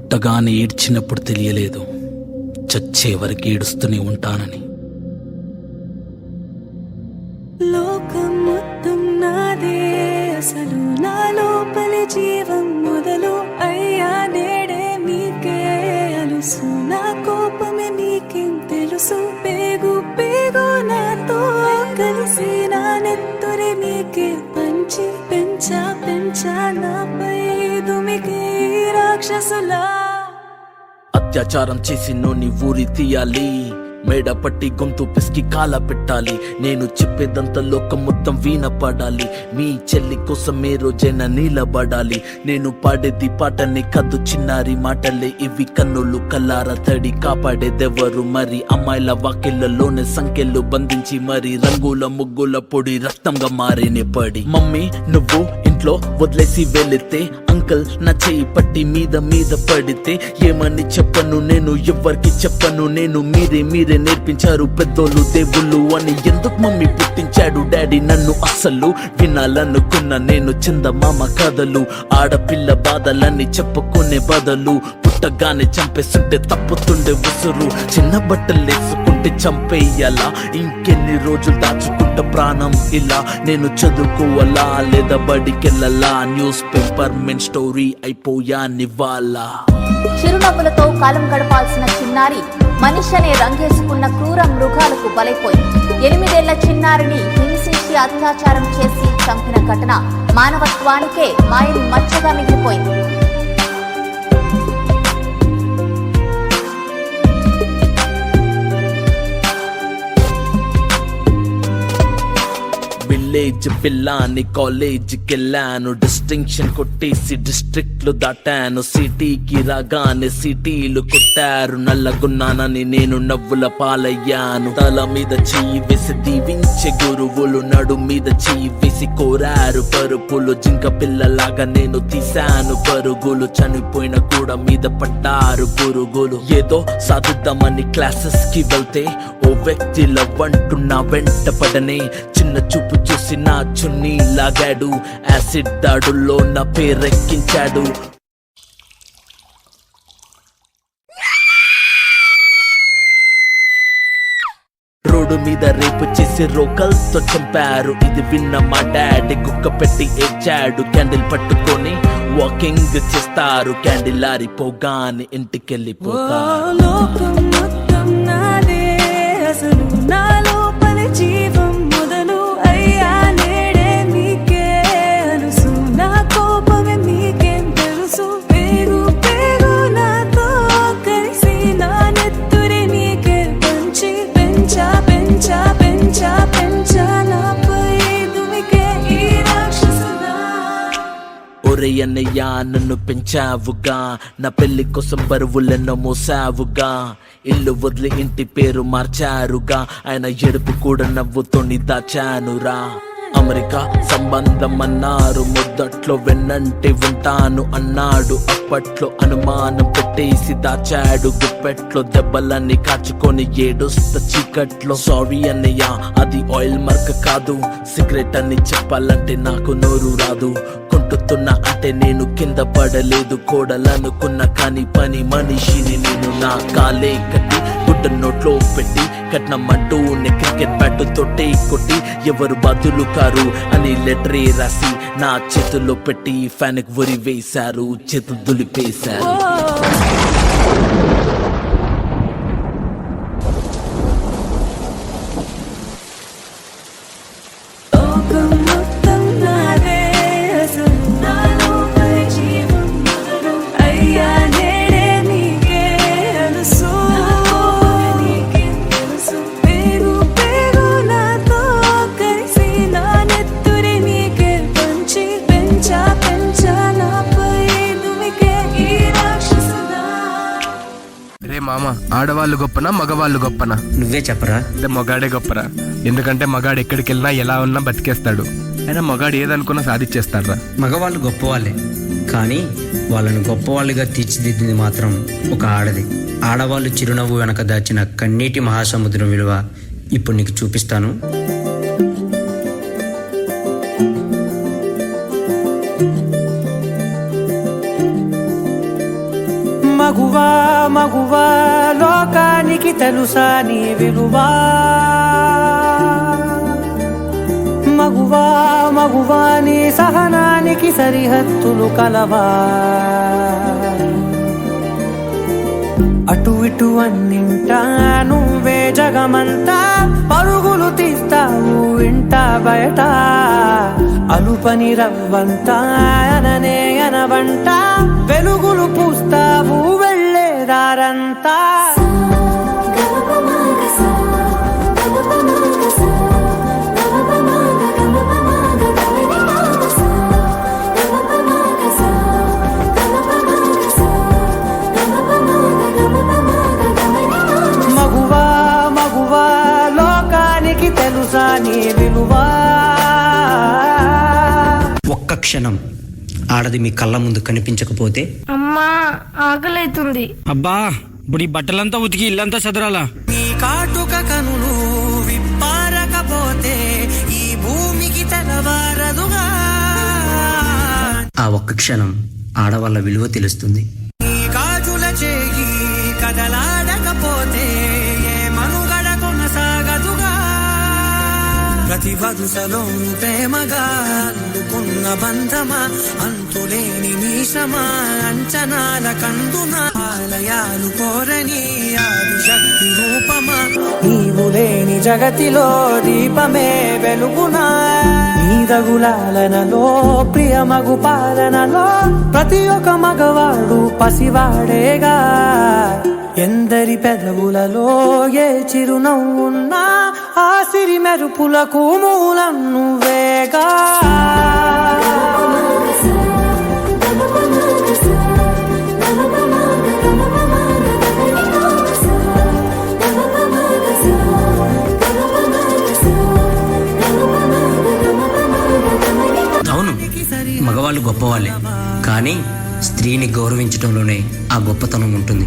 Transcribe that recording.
పుట్టగానే ఏడ్చినప్పుడు తెలియలేదు, చచ్చే వరకు ఏడుస్తూనే ఉంటానని. లోకం మొత్తం నాదే, అసలు నా లోపలి జీవం మొదలు అయ్యా నేడే మీకే అలుసు. నా కోపమే మీకేం తెలుసు, పేగు పేగు నాతో కలిసి నా నెత్తురి మీకే పంచి పెంచా నాపై దుమికి రాక్షసులా. అత్యాచారం చేసి నోని ఊరి తీయాలి, మేడ పట్టి గొంతు పిసికి కాల పెట్టాలి. నేను చెప్పేదంతా లోకం మొత్తం వీణ పడాలి, మీ చెల్లి కోసం ఏ రోజైనా నిలబడాలి. నేను పాడేది పాటని కద్దు చిన్నారి మాటలే ఇవి, కన్నులు కల్లార తడి కాపాడేదెవరు మరి. అమ్మాయిల వాకిళ్లలోనే సంఖ్యలు బంధించి మరి, రంగుల ముగ్గుల పొడి రక్తంగా మారేనే పడి. మమ్మీ నువ్వు ఇంట్లో వదిలేసి వెళితే, అంకల్ నా చేయి పట్టి మీద మీద పడితే ఏమని చెప్పను నేను, ఎవ్వరికి చెప్పను నేను. మీరే నేర్పించారు పెద్దోళ్ళు దేవుళ్ళు అని. ఎందుకు మమ్మీ పుట్టించాడు డాడీ నన్ను, అస్సలు వినాలనుకున్న నేను చందమామ కథలు. ఆడపిల్ల బాధలన్నీ చెప్పుకునే బదులు, పుట్టగానే చంపేస్తుంటే తప్పుతుండే ఉసురు. చిన్న బట్టలు వేసుకుంటే చంపేయాలా, ఇంకెన్ని రోజులు దాచుకుంటే ప్రాణం ఇలా. నేను చదువుకోవాలా లేదా బడికెళ్ళాలా, న్యూస్ పేపర్ మెన్ స్టోరీ అయిపోయా నివాలా. చిరునవ్వులతో కాలం గడపాల్సిన చిన్నారి మనిషి అనే రంగేసుకున్న క్రూర మృగాలకు బలైపోయింది. 8 ఏళ్ల చిన్నారిని హింసించి అత్యాచారం చేసి చంపిన ఘటన మానవత్వానికే మాయని మచ్చగా మిగిలిపోయింది. విలేజ్ పిల్లాని కాలేజీకి వెళ్ళాను, డిస్టింక్షన్ కొట్టేసి డిస్ట్రిక్ట్లు దాటాను. సిటీకి రాగానే సిటీలు కొట్టారు, నల్లగున్నానని నేను నవ్వుల పాలయ్యాను. తల మీద చెయ్యి వేసి దీవించే గురువులు, నడు మీద చెయ్యి వేసి కోరారు పరుపులు. జింక పిల్లలాగా నేను తీశాను పరుగులు, చనిపోయిన కూడా మీద పడ్డారు పురుగులు. ఏదో సాధిద్దామని క్లాసెస్ కి వెళ్తే ఓ వ్యక్తి లవ్ అంటున్నా వెంట పడనే. చిన్న చూపు చూసి నా చున్నీ లాగాడు, యాసిడ్ దాడుల్లో నా పేరెక్కించాడు. రోడ్డు మీద రేపు చేసి రోకల్తో చంపారు, ఇది విన్న మా డాడీ కుక్క పెట్టి ఏడ్చాడు. క్యాండిల్ పట్టుకొని వాకింగ్ చేస్తారు, క్యాండిల్ ఆరిపోగానే ఇంటికెళ్ళిపోతారు. లోకం మొత్తం నాదే, అసలు నా లోపలి జీవం మొదలు అయ్యా నేడే మీకే అలుసు. నా కోపమే మీకేం తెలుసు, పేగు పేగు నాతో కలిసి నా నెత్తురి మీకే పంచి పెంచా నాపై దుమికే ఈ రాక్షసులా. ఒరే అన్నయ్య నన్ను పెంచావుగా, నా పెళ్లి కోసం బరువులెన్నో మోసావుగా. ఇల్లు వదిలి ఇంటి పేరు మార్చారుగా, ఆయన ఎడుపు కూడా నవ్వుతోని దాచానురా. అమెరికా సంబంధం అన్నారు, మొదట్లో వెన్నంటి ఉంటాను అన్నాడు. అప్పట్లో అనుమానం పెట్టేసి దాచాడు, గుప్పెట్లో దెబ్బలన్నీ కాచుకొని ఏడుస్తా చీకట్లో. సారీ అన్నయ్య అది ఆయిల్ మార్క్ కాదు, సిగరెట్ అని చెప్పాలంటే నాకు నోరు రాదు. కుంటుతున్నా అంటే నేను కింద పడలేదు, కోడలనుకున్నా కానీ పని మనిషిని నేను. నా కాలే కట్టి గుడ్డ నోట్లో పెట్టి కట్నమంటూ క్రికెట్ బ్యాట్ తోటే కొట్టి ఎవరు బదులు కారు అని లెటరే రాసి నా చేతుల్లో పెట్టి ఫ్యాన్ కి ఉరి వేశారు, చేతులు దులిపేశారు. మామ, ఆడవాళ్ళు గొప్పనా మగవాళ్ళు గొప్పనా? నువ్వే చెప్పరా. అంటే మగాడే గొప్పరా, ఎందుకంటే మగాడు ఎక్కడికి వెళ్ళినా ఎలా ఉన్నా బతికేస్తాడు. అయినా మగాడు ఏదనుకున్నా సాధించేస్తాడ్రా. మగవాళ్ళు గొప్పవాళ్ళే, కానీ వాళ్ళని గొప్పవాళ్ళుగా తీర్చిదిద్దింది మాత్రం ఒక ఆడది. ఆడవాళ్ళు చిరునవ్వు వెనక దాచిన కన్నీటి మహాసముద్రం విలువ ఇప్పుడు నీకు చూపిస్తాను. మగువా మగువా లోకానికి తెలుసా నీ విలువా మగువా మగువా నీ సహనానికి సరిహద్దులు కలవా అటు ఇటు అన్నింటా నువ్వే జగమంతా పరుగులు తీస్తావు ఇంట బయట అలుపని రవ్వంతా అననే అనవంట వెలుగులు పూస్తావు వెళ్ళేదారంతా మగువా మగువా లోకానికి తెలుసా నీ విలువా ఒక్క క్షణం ఆడది మీ కళ్ళ ముందు కనిపించకపోతే అమ్మా ఆకలైతుంది. అబ్బా ఇప్పుడు ఈ బట్టలంతా ఉతికి ఇల్లంతా చదరాలా? నీ కాటుక కనులు విప్పారకపోతే ఈ భూమికి తెలవారదుగా ఆ ఒక్క క్షణం ఆడవాళ్ళ విలువ తెలుస్తుంది. నీ గాజుల చేయి కదలాడకపోతే ఏ మనుగడ కొనసాగదుగా ప్రతి వరుసలోను ప్రేమగా అందుకున్న బంధమా అంతులేని మీషమా అంచనాల కందున ఆలయాలు కోరని ఆదిశక్తి రూపమా నీవు లేని జగతిలో దీపమే వెలుగునా నీ దగులాలనలో ప్రియమగు పాలనలో ప్రతి ఒక్క మగవాడు పసివాడేగా ఎందరి పెదవులలో ఏ చిరునవ్వున్నా ఆ సిరి మెరుపులకు మూలం నువ్వేగా అవును, మగవాళ్ళు గొప్పవాళ్ళే, కానీ స్త్రీని గౌరవించడంలోనే ఆ గొప్పతనం ఉంటుంది.